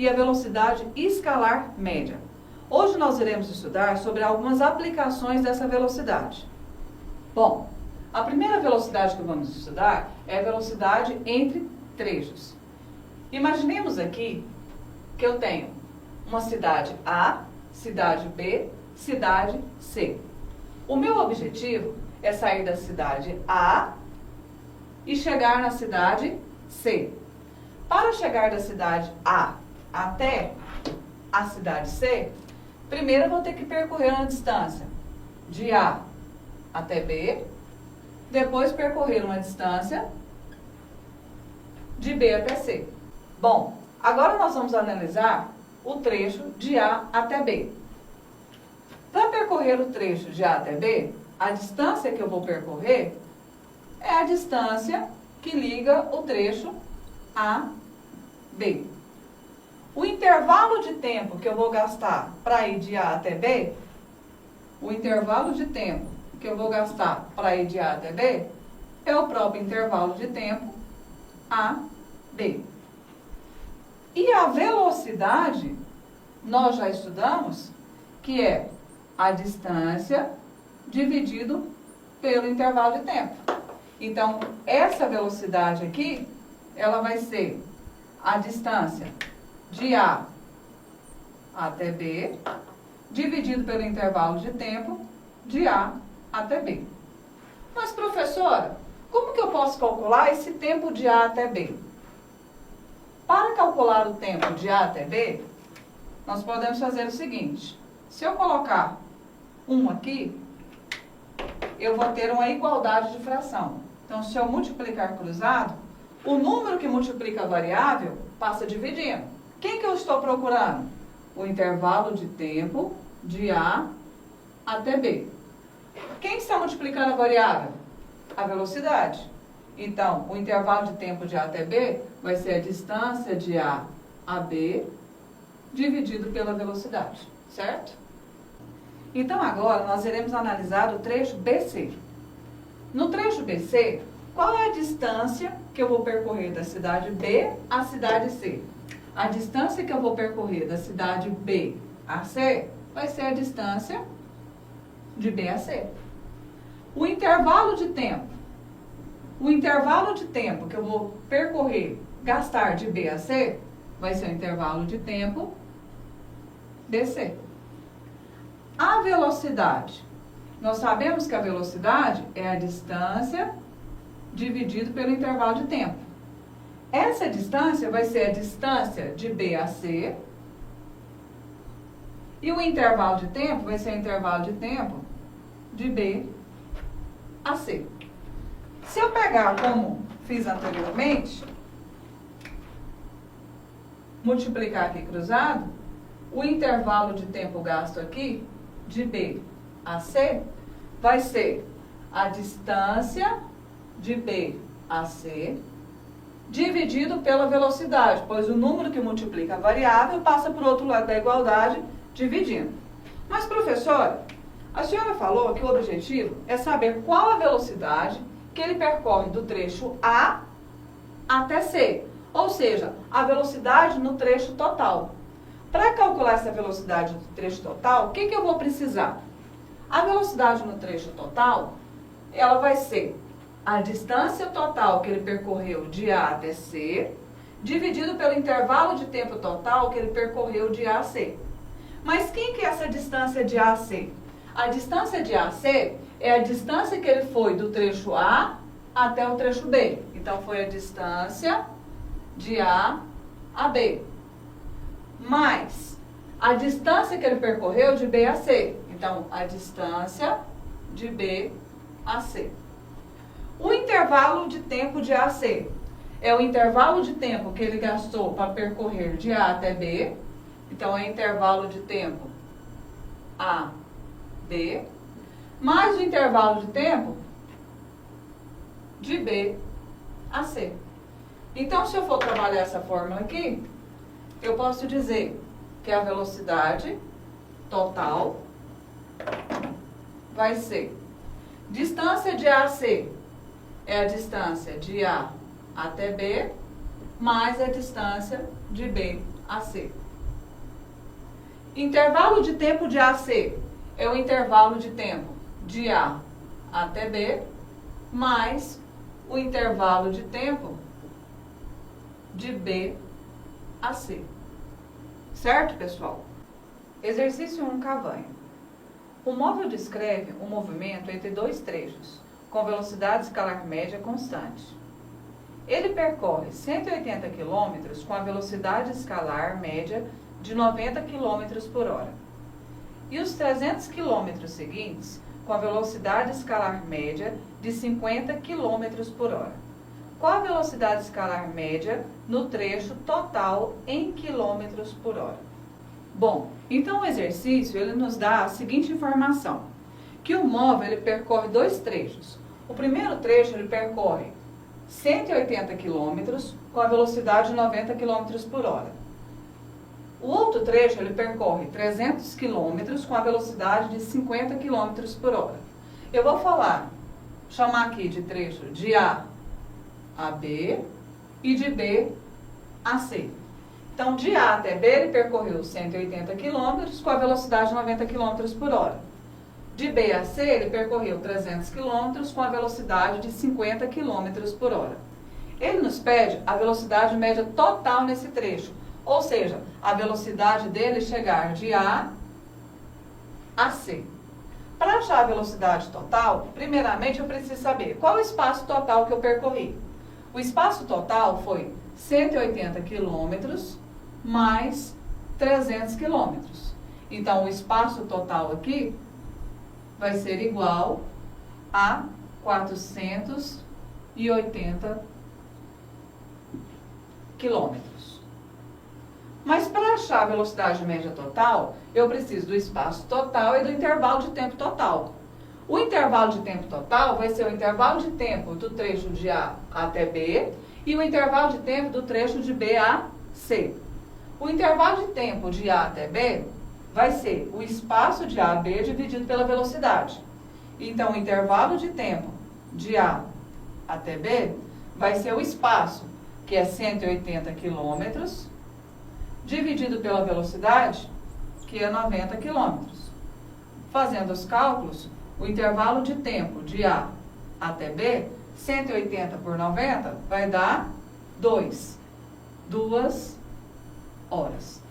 e a velocidade escalar média. Hoje nós iremos estudar sobre algumas aplicações dessa velocidade. Bom, a primeira velocidade que vamos estudar é a velocidade entre trechos. Imaginemos aqui que eu tenho uma cidade A, cidade B, cidade C. O meu objetivo é sair da cidade A e chegar na cidade C. Para chegar da cidade A até a cidade C, primeiro eu vou ter que percorrer uma distância de A até B, depois percorrer uma distância de B até C. Bom, agora nós vamos analisar o trecho de A até B. Para percorrer o trecho de A até B, a distância que eu vou percorrer é a distância que liga o trecho A, B. O intervalo de tempo que eu vou gastar para ir de A até B, o intervalo de tempo que eu vou gastar para ir de A até B, é o próprio intervalo de tempo AB. E a velocidade, nós já estudamos, que é a distância dividido pelo intervalo de tempo. Então, essa velocidade aqui, ela vai ser a distância de A até B, dividido pelo intervalo de tempo de A até B. Mas, professora, como que eu posso calcular esse tempo de A até B? Para calcular o tempo de A até B, nós podemos fazer o seguinte. Se eu colocar 1 aqui, eu vou ter uma igualdade de fração. Então, se eu multiplicar cruzado, o número que multiplica a variável passa dividindo. Quem que eu estou procurando? O intervalo de tempo de A até B. Quem está multiplicando a variável? A velocidade. Então, o intervalo de tempo de A até B vai ser a distância de A a B dividido pela velocidade, certo? Então, agora nós iremos analisar o trecho BC. No trecho BC, qual é a distância que eu vou percorrer da cidade B à cidade C? A distância que eu vou percorrer da cidade B a C vai ser a distância de B a C. O intervalo de tempo que eu vou percorrer, gastar de B a C, vai ser o intervalo de tempo BC. A velocidade. Nós sabemos que a velocidade é a distância dividido pelo intervalo de tempo. Essa distância vai ser a distância de B a C. E o intervalo de tempo vai ser o intervalo de tempo de B a C. Se eu pegar como fiz anteriormente, multiplicar aqui cruzado, o intervalo de tempo gasto aqui, de B a C, vai ser a distância de B a C dividido pela velocidade, pois o número que multiplica a variável passa para o outro lado da igualdade, dividindo. Mas, professora, a senhora falou que o objetivo é saber qual a velocidade que ele percorre do trecho A até C, ou seja, a velocidade no trecho total. Para calcular essa velocidade do trecho total, o que eu vou precisar? A velocidade no trecho total, ela vai ser a distância total que ele percorreu de A até C, dividido pelo intervalo de tempo total que ele percorreu de A a C. Mas quem que é essa distância de A a C? A distância de A a C é a distância que ele foi do trecho A até o trecho B. Então, foi a distância de A a B. Mais a distância que ele percorreu de B a C. Então, a distância de B a C. O intervalo de tempo de A a C é o intervalo de tempo que ele gastou para percorrer de A até B. Então, é intervalo de tempo A, B, mais o intervalo de tempo de B a C. Então, se eu for trabalhar essa fórmula aqui, eu posso dizer que a velocidade total vai ser distância de A a C é a distância de A até B mais a distância de B AC. Intervalo de tempo de AC é o intervalo de tempo de A até B, mais o intervalo de tempo de B a C. Certo, pessoal? Exercício 1, Cavanha. O móvel descreve um movimento entre dois trechos, com velocidade escalar média constante. Ele percorre 180 km com a velocidade escalar média de 90 km por hora. E os 300 km seguintes com a velocidade escalar média de 50 km por hora. Qual a velocidade escalar média no trecho total em quilômetros por hora? Bom, então o exercício ele nos dá a seguinte informação, que o móvel ele percorre dois trechos. O primeiro trecho ele percorre 180 km com a velocidade de 90 km por hora. O outro trecho ele percorre 300 km com a velocidade de 50 km por hora. Eu vou chamar aqui de trecho de A a B e de B a C. Então, de A até B, ele percorreu 180 km com a velocidade de 90 km por hora. De B a C, ele percorreu 300 km com a velocidade de 50 km por hora. Ele nos pede a velocidade média total nesse trecho, ou seja, a velocidade dele chegar de A a C. Para achar a velocidade total, primeiramente eu preciso saber qual o espaço total que eu percorri. O espaço total foi 180 km mais 300 km. Então, o espaço total aqui vai ser igual a 480 km. Mas para achar a velocidade média total, eu preciso do espaço total e do intervalo de tempo total. O intervalo de tempo total vai ser o intervalo de tempo do trecho de A até B e o intervalo de tempo do trecho de B a C. O intervalo de tempo de A até B vai ser o espaço de A a B dividido pela velocidade. Então, o intervalo de tempo de A até B vai ser o espaço, que é 180 km, dividido pela velocidade, que é 90 km. Fazendo os cálculos, o intervalo de tempo de A até B, 180 por 90, vai dar 2 horas.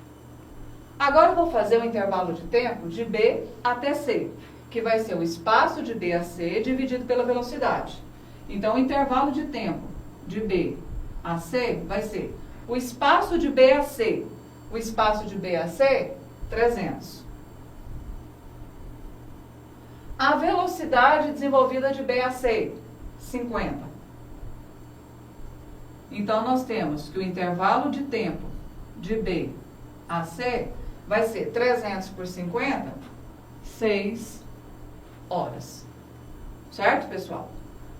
Agora eu vou fazer o intervalo de tempo de B até C, que vai ser o espaço de B a C dividido pela velocidade. Então, o intervalo de tempo de B a C vai ser o espaço de B a C. O espaço de B a C, 300. A velocidade desenvolvida de B a C, 50. Então, nós temos que o intervalo de tempo de B a C vai ser 300 por 50, 6 horas. Certo, pessoal?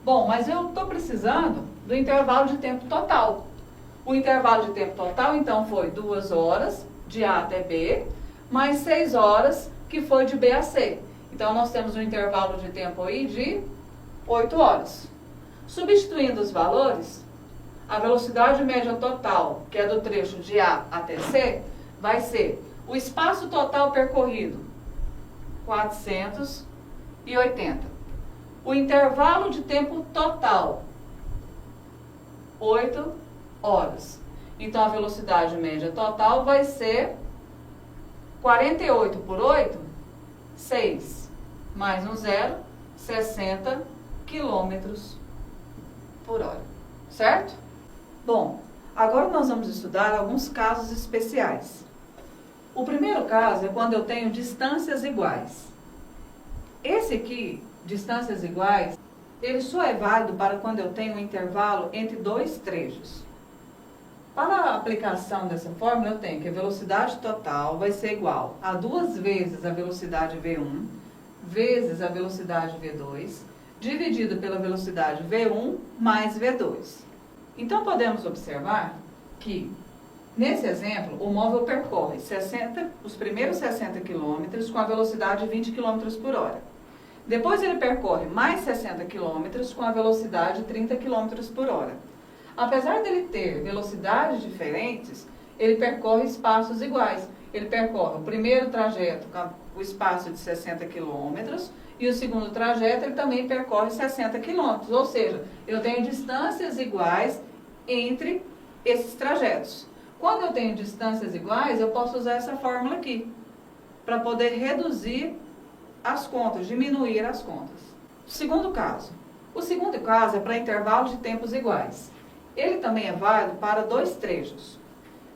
Bom, mas eu estou precisando do intervalo de tempo total. O intervalo de tempo total, então, foi 2 horas de A até B, mais 6 horas, que foi de B a C. Então, nós temos um intervalo de tempo aí de 8 horas. Substituindo os valores, a velocidade média total, que é do trecho de A até C, vai ser o espaço total percorrido, 480. O intervalo de tempo total, 8 horas. Então, a velocidade média total vai ser 48 por 8, 6. Mais um zero, 60 km por hora. Certo? Bom, agora nós vamos estudar alguns casos especiais. O primeiro caso é quando eu tenho distâncias iguais. Esse aqui, distâncias iguais, ele só é válido para quando eu tenho um intervalo entre dois trechos. Para a aplicação dessa fórmula, eu tenho que a velocidade total vai ser igual a 2 vezes a velocidade V1 vezes a velocidade V2, dividido pela velocidade V1 mais V2. Então, podemos observar que, nesse exemplo, o móvel percorre os primeiros 60 km com a velocidade de 20 km por hora. Depois ele percorre mais 60 km com a velocidade de 30 km por hora. Apesar dele ter velocidades diferentes, ele percorre espaços iguais. Ele percorre o primeiro trajeto com o espaço de 60 quilômetros e o segundo trajeto ele também percorre 60 quilômetros. Ou seja, eu tenho distâncias iguais entre esses trajetos. Quando eu tenho distâncias iguais, eu posso usar essa fórmula aqui, para poder reduzir as contas, diminuir as contas. Segundo caso. O segundo caso é para intervalos de tempos iguais. Ele também é válido para dois trechos.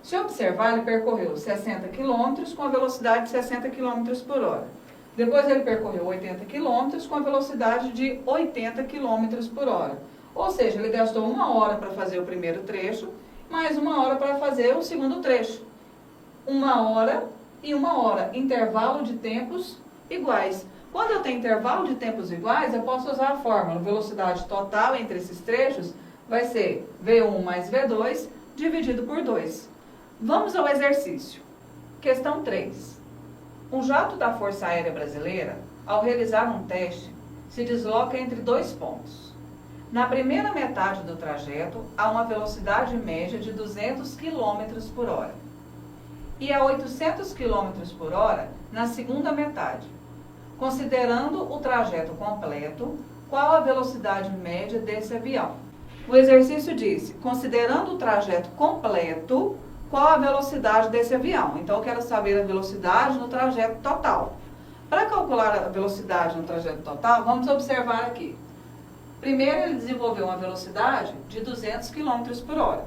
Se observar, ele percorreu 60 km com a velocidade de 60 km por hora. Depois ele percorreu 80 km com a velocidade de 80 km por hora. Ou seja, ele gastou 1 hora para fazer o primeiro trecho, mais 1 hora para fazer o segundo trecho. 1 hora e 1 hora, intervalo de tempos iguais. Quando eu tenho intervalo de tempos iguais, eu posso usar a fórmula velocidade total entre esses trechos vai ser V1 mais V2 dividido por 2. Vamos ao exercício. Questão 3. Um jato da Força Aérea Brasileira, ao realizar um teste, se desloca entre 2 pontos. Na primeira metade do trajeto, há uma velocidade média de 200 km por hora. E a 800 km por hora na segunda metade. Considerando o trajeto completo, qual a velocidade média desse avião? O exercício disse, considerando o trajeto completo, qual a velocidade desse avião? Então, eu quero saber a velocidade no trajeto total. Para calcular a velocidade no trajeto total, vamos observar aqui. Primeiro, ele desenvolveu uma velocidade de 200 km por hora.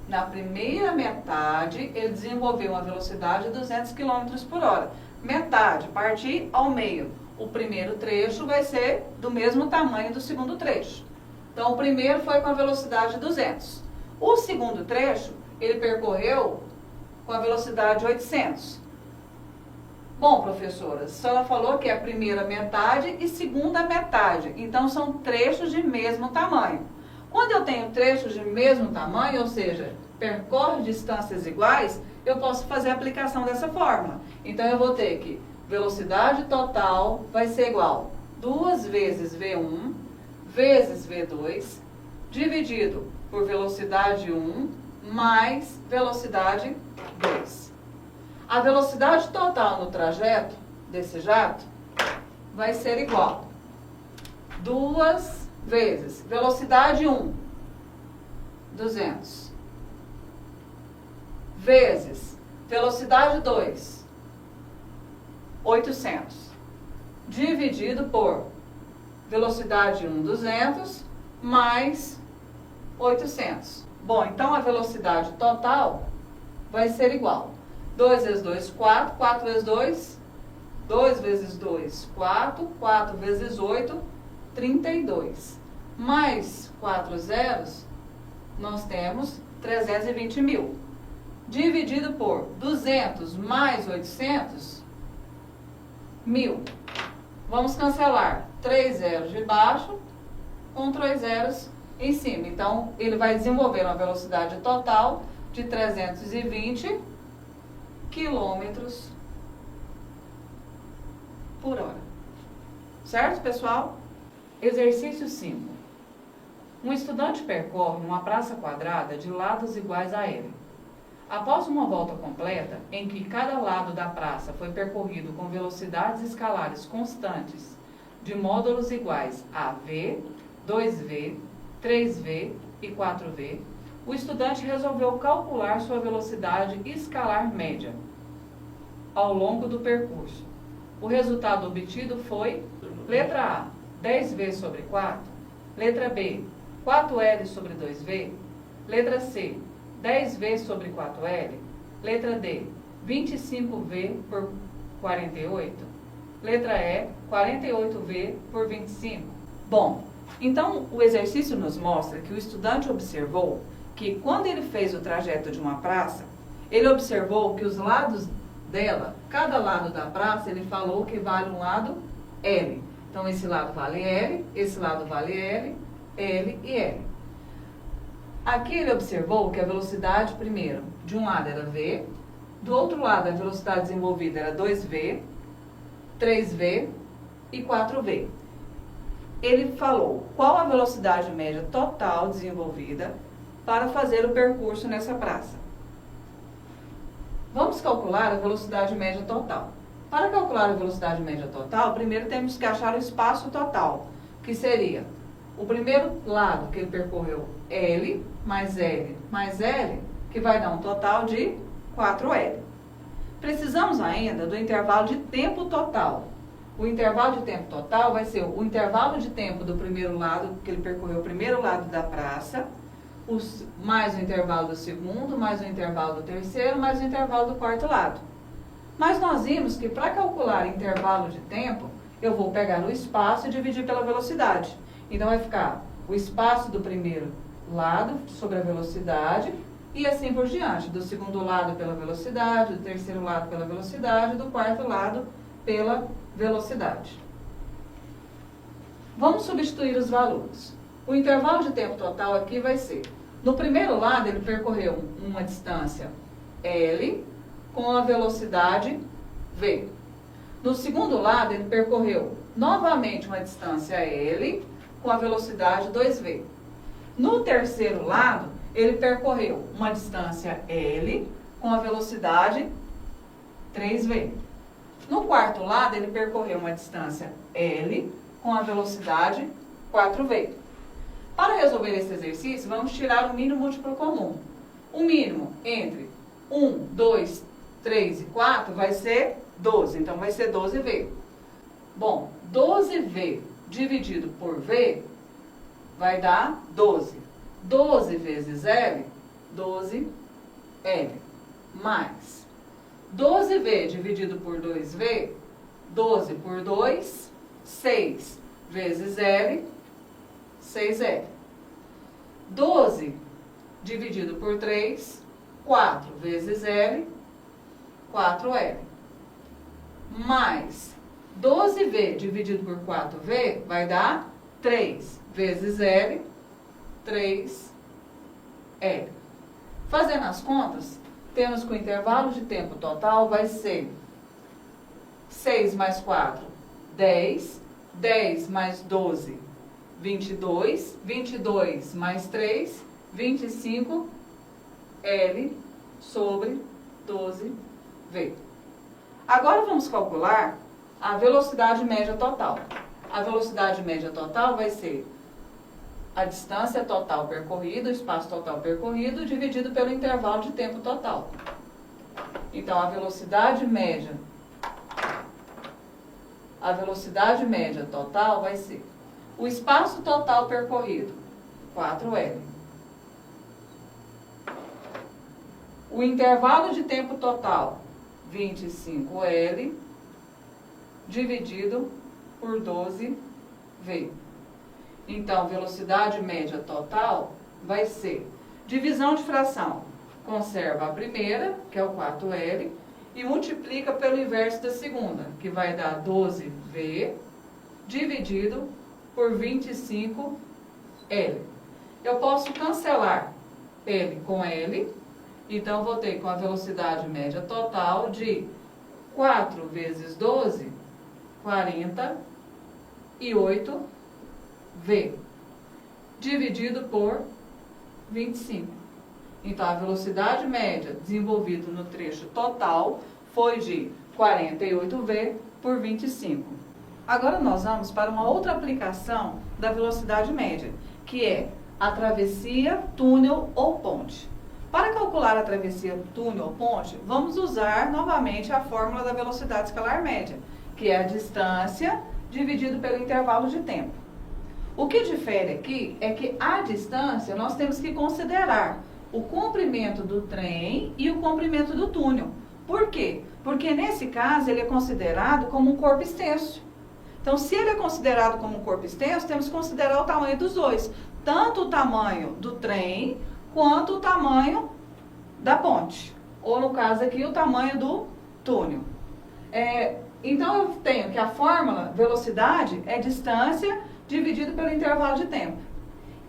Na primeira metade, ele desenvolveu uma velocidade de 200 km por hora. Metade, partir ao meio. O primeiro trecho vai ser do mesmo tamanho do segundo trecho. Então, o primeiro foi com a velocidade de 200. O segundo trecho, ele percorreu com a velocidade de 800. Bom, professora, a senhora falou que é a primeira metade e segunda metade. Então, são trechos de mesmo tamanho. Quando eu tenho trechos de mesmo tamanho, ou seja, percorre distâncias iguais, eu posso fazer a aplicação dessa fórmula. Então, eu vou ter que velocidade total vai ser igual a 2 vezes V1 vezes V2 dividido por velocidade 1 mais velocidade 2. A velocidade total no trajeto desse jato vai ser igual a 2 vezes velocidade 1, 200, vezes velocidade 2, 800, dividido por velocidade 1, 200, mais 800. Bom, então a velocidade total vai ser igual. 2 vezes 2, 4, 4 vezes 2, 2 vezes 2, 4, 4 vezes 8, 32. Mais 4 zeros, nós temos 320 mil. Dividido por 200 mais 800, 1000. Vamos cancelar 3 zeros de baixo com 3 zeros em cima. Então, ele vai desenvolver uma velocidade total de 320 quilômetros por hora. Certo, pessoal? Exercício 5. Um estudante percorre uma praça quadrada de lados iguais a ele. Após uma volta completa, em que cada lado da praça foi percorrido com velocidades escalares constantes, de módulos iguais a V, 2V, 3V e 4V, o estudante resolveu calcular sua velocidade escalar média ao longo do percurso. O resultado obtido foi, letra A, 10V sobre 4, letra B, 4L sobre 2V, letra C, 10V sobre 4L, letra D, 25V por 48, letra E, 48V por 25. Bom, então o exercício nos mostra que o estudante observou que quando ele fez o trajeto de uma praça, ele observou que os lados dela, cada lado da praça, ele falou que vale um lado L. Então esse lado vale L, esse lado vale L, L e L. Aqui ele observou que a velocidade, primeiro, de um lado era V, do outro lado a velocidade desenvolvida era 2V, 3V e 4V. Ele falou qual a velocidade média total desenvolvida para fazer o percurso nessa praça. Vamos calcular a velocidade média total. Para calcular a velocidade média total, primeiro temos que achar o espaço total, que seria o primeiro lado que ele percorreu, L, mais L, mais L, que vai dar um total de 4L. Precisamos ainda do intervalo de tempo total. O intervalo de tempo total vai ser o intervalo de tempo do primeiro lado, que ele percorreu o primeiro lado da praça, mais o intervalo do segundo, mais o intervalo do terceiro, mais o intervalo do quarto lado. Mas nós vimos que para calcular intervalo de tempo, eu vou pegar o espaço e dividir pela velocidade. Então vai ficar o espaço do primeiro lado sobre a velocidade e assim por diante. Do segundo lado pela velocidade, do terceiro lado pela velocidade, do quarto lado pela velocidade. Vamos substituir os valores. O intervalo de tempo total aqui vai ser, no primeiro lado ele percorreu uma distância L com a velocidade V. No segundo lado ele percorreu novamente uma distância L com a velocidade 2V. No terceiro lado ele percorreu uma distância L com a velocidade 3V. No quarto lado ele percorreu uma distância L com a velocidade 4V. Para resolver esse exercício, vamos tirar o mínimo múltiplo comum. O mínimo entre 1, 2, 3 e 4 vai ser 12, então vai ser 12V. Bom, 12V dividido por V vai dar 12. 12 vezes L, 12L. Mais 12V dividido por 2V, 12 por 2, 6 vezes L, 6L. 12 dividido por 3, 4 vezes L, 4L. Mais 12V dividido por 4V vai dar 3 vezes L, 3L. Fazendo as contas, temos que o intervalo de tempo total vai ser 6 mais 4, 10, 10 mais 12, 22, 22 mais 3, 25, L sobre 12V. Agora vamos calcular a velocidade média total. A velocidade média total vai ser a distância total percorrida, o espaço total percorrido, dividido pelo intervalo de tempo total. Então, a velocidade média total vai ser o espaço total percorrido, 4L. O intervalo de tempo total, 25L, dividido por 12V. Então, velocidade média total vai ser divisão de fração. Conserva a primeira, que é o 4L, e multiplica pelo inverso da segunda, que vai dar 12V, dividido por 25L. Eu posso cancelar L com L, então vou ter com a velocidade média total de 4 vezes 12, 48V, dividido por 25. Então, a velocidade média desenvolvida no trecho total foi de 48V por 25. Agora nós vamos para uma outra aplicação da velocidade média, que é a travessia, túnel ou ponte. Para calcular a travessia, túnel ou ponte, vamos usar novamente a fórmula da velocidade escalar média, que é a distância dividido pelo intervalo de tempo. O que difere aqui é que a distância nós temos que considerar o comprimento do trem e o comprimento do túnel. Por quê? Porque nesse caso ele é considerado como um corpo extenso. Então, se ele é considerado como um corpo extenso, temos que considerar o tamanho dos dois. Tanto o tamanho do trem, quanto o tamanho da ponte. Ou, no caso aqui, o tamanho do túnel. Então, eu tenho que a fórmula velocidade é distância dividido pelo intervalo de tempo.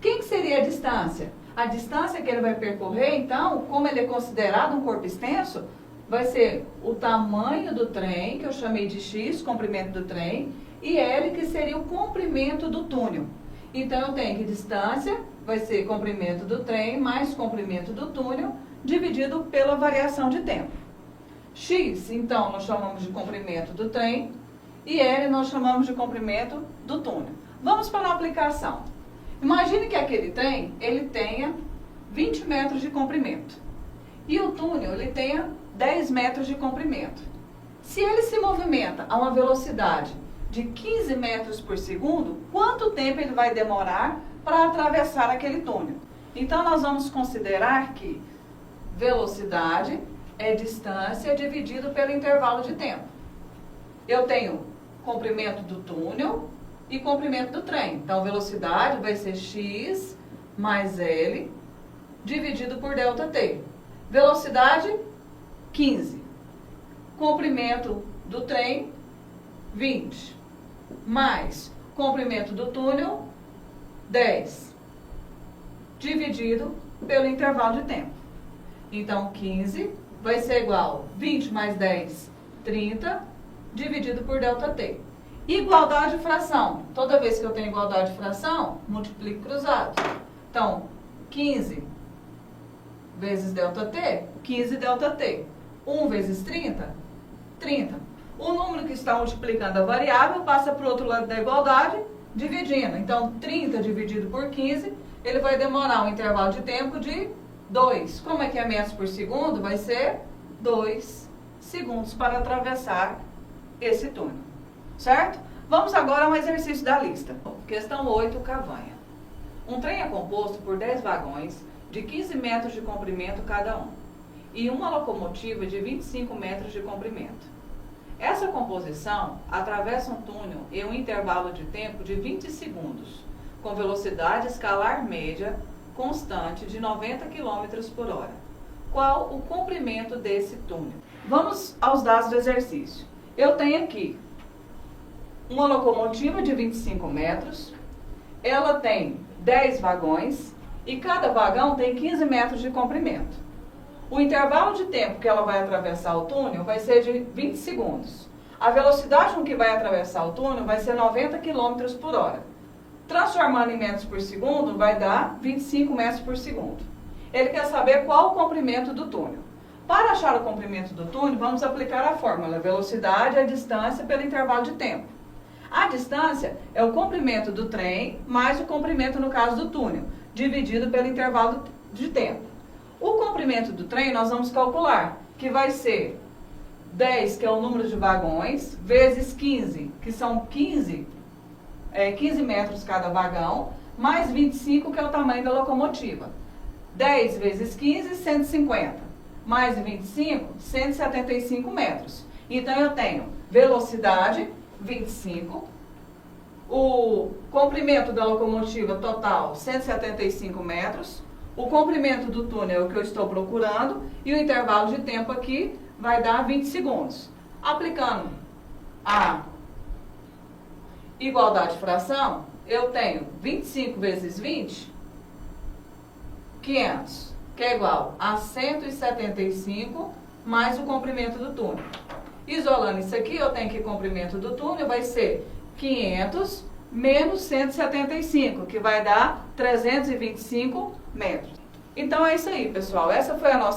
Quem que seria a distância? A distância que ele vai percorrer, então, como ele é considerado um corpo extenso, vai ser o tamanho do trem, que eu chamei de X, comprimento do trem, e L, que seria o comprimento do túnel. Então, eu tenho que distância vai ser comprimento do trem mais comprimento do túnel, dividido pela variação de tempo. X, então, nós chamamos de comprimento do trem, e L nós chamamos de comprimento do túnel. Vamos para a aplicação. Imagine que aquele trem, ele tenha 20 metros de comprimento. E o túnel, ele tenha 10 metros de comprimento. Se ele se movimenta a uma velocidade de 15 metros por segundo, quanto tempo ele vai demorar para atravessar aquele túnel? Então, nós vamos considerar que velocidade é distância dividido pelo intervalo de tempo. Eu tenho comprimento do túnel e comprimento do trem. Então, velocidade vai ser x mais L dividido por ΔT. Velocidade, 15. Comprimento do trem, 20. Mais comprimento do túnel, 10. Dividido pelo intervalo de tempo. Então, 15 vai ser igual a 20 mais 10, 30, dividido por ΔT. Igualdade de fração. Toda vez que eu tenho igualdade de fração, multiplico cruzado. Então, 15 vezes ΔT, 15 ΔT. 1 vezes 30, 30. O número que está multiplicando a variável passa para o outro lado da igualdade, dividindo. Então, 30 dividido por 15, ele vai demorar um intervalo de tempo de 2. Como é que é metros por segundo? Vai ser 2 segundos para atravessar esse túnel. Certo? Vamos agora a um exercício da lista. Questão 8, Cavanha. Um trem é composto por 10 vagões de 15 metros de comprimento cada um e uma locomotiva de 25 metros de comprimento. Essa composição atravessa um túnel em um intervalo de tempo de 20 segundos, com velocidade escalar média constante de 90 km por hora. Qual o comprimento desse túnel? Vamos aos dados do exercício. Eu tenho aqui uma locomotiva de 25 metros, ela tem 10 vagões e cada vagão tem 15 metros de comprimento. O intervalo de tempo que ela vai atravessar o túnel vai ser de 20 segundos. A velocidade com que vai atravessar o túnel vai ser 90 km por hora. Transformando em metros por segundo, vai dar 25 metros por segundo. Ele quer saber qual o comprimento do túnel. Para achar o comprimento do túnel, vamos aplicar a fórmula. Velocidade é a distância pelo intervalo de tempo. A distância é o comprimento do trem mais o comprimento, no caso do túnel, dividido pelo intervalo de tempo. O comprimento do trem nós vamos calcular, que vai ser 10, que é o número de vagões, vezes 15, que são 15 metros cada vagão, mais 25, que é o tamanho da locomotiva. 10 vezes 15, 150. Mais 25, 175 metros. Então, eu tenho velocidade, 25. O comprimento da locomotiva total, 175 metros. O comprimento do túnel, que eu estou procurando. E o intervalo de tempo aqui vai dar 20 segundos. Aplicando a igualdade de fração, eu tenho 25 vezes 20, 500, que é igual a 175 mais o comprimento do túnel. Isolando isso aqui, eu tenho que o comprimento do túnel vai ser 500 menos 175, que vai dar 325 metros. Então é isso aí, pessoal. Essa foi a nossa